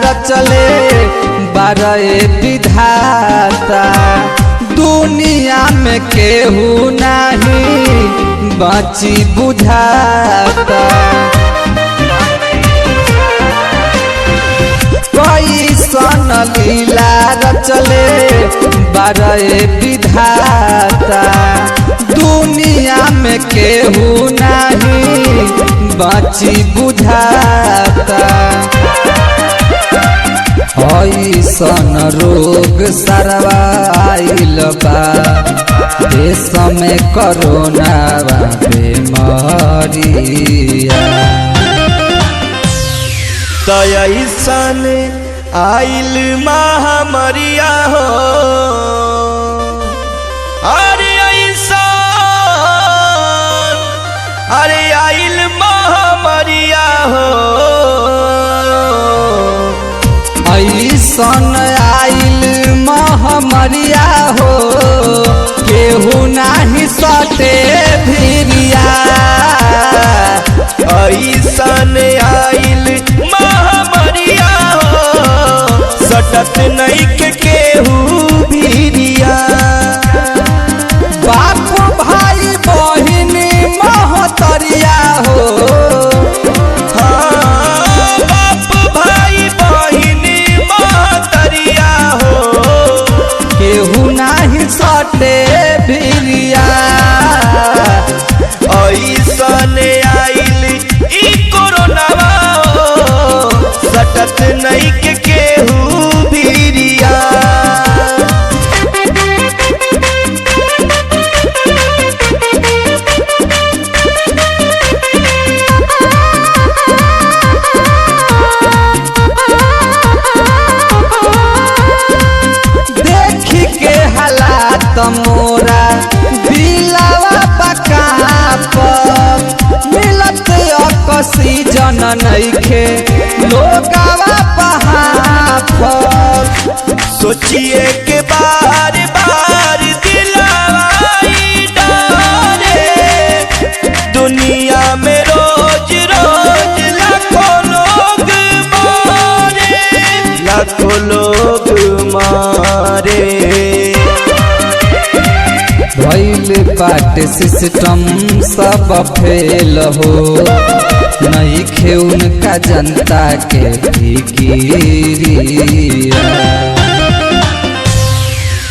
रचले बारे विधाता दुनिया में केहू नहीं बची बुझाता कैसन लीला रचले बारे विधाता दुनिया में केहू नहीं बची बुझाता ऐसन रोग सरवाइल बा देश में कोरोना बीमारिया तो ऐसन आइल महामरिया हो अरे ऐसन अरे आइल महामरिया हो ऐसन आइल महामरिया हो केहू नहीं सटे भिरिया ऐसन आइल महामरिया हो सटत नहीं के केहू भिरिया बाप भाई बहिन महतरिया हो बाप भाई बहिन महतरिया हो केहू नहीं सटे भिरिया ऐसन आइल ई कोरोना हो सटत नहीं के केहू भिरिया देखी के हालात मोरा दिलावा पका पर मिलत ऑक्सीजन नइखे लोगावा पहाड़ सोचिए के बार बार दिलवाई डारे दुनिया में रोज रोज लाखों लोग मारे भइल बाट सिस्टम सब फेल हो नहीं खे उनका जनता के फिकिरिया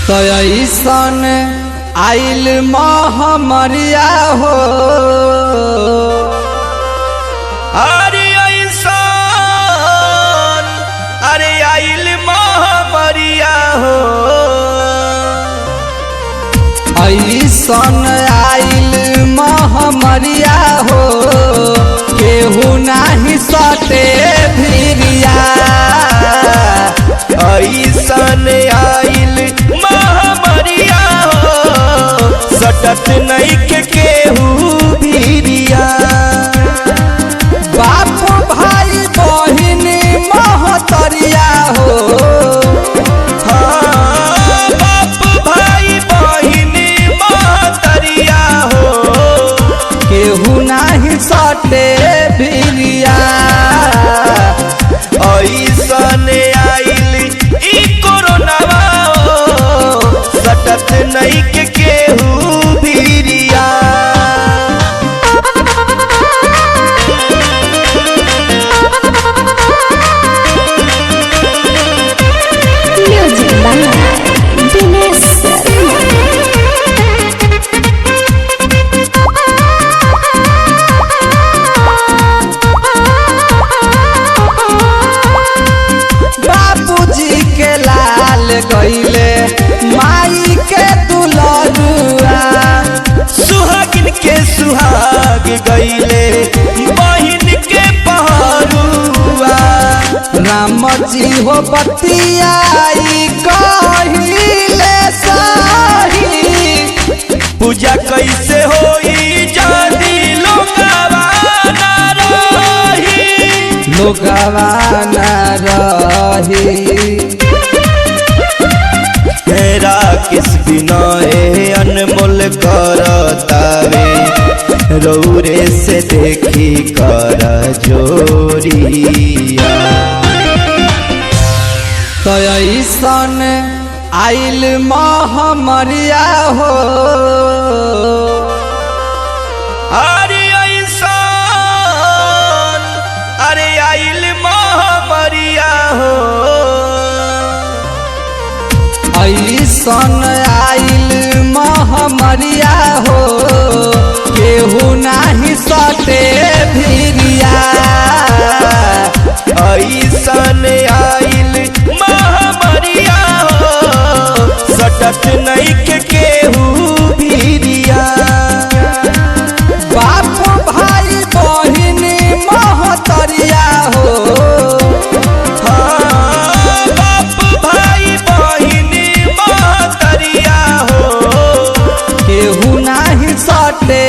तो ऐसन आइल महामरिया हो अरे ऐसन अरे आइल महामरिया हो ऐसन आइल महामरिया हो केहू नहीं सटे भिरिया ऐसन आइल महामरिया हो सटत नहीं के केहू भिरिया बाप भाई बहिन महतरिया हो बाप भाई बहिन महतरिया हो केहू नहीं सटे भिरिया ऐसन आइल ई कोरोना हो सटत नहीं के केहू भिरिया Music by Dinesh बाबूजी के लाल गईले माई के दुलरुआ सुहागिन के सुहाग गईले बहिन के पहरुआ राम जी हो बतियाई कहिले सही पूजा कैसे होई जानी लोगवा ना रही लोगवा न रही तेरा किस बिना अनमोल करतावे रौरे से देखी कर जोरिया आइल महामरिया हो अरे ऐसान अरे आइल महामरिया हो ऐसन आइल महामरिया हो केहू नाही सटे भिरिया ऐसन आइल महामरिया हो सटत नहीं के केहू भिरिया बाप भाई बहिन महतरिया हो हाँ, बाप भाई बहिन महतरिया हो केहू नाही सटे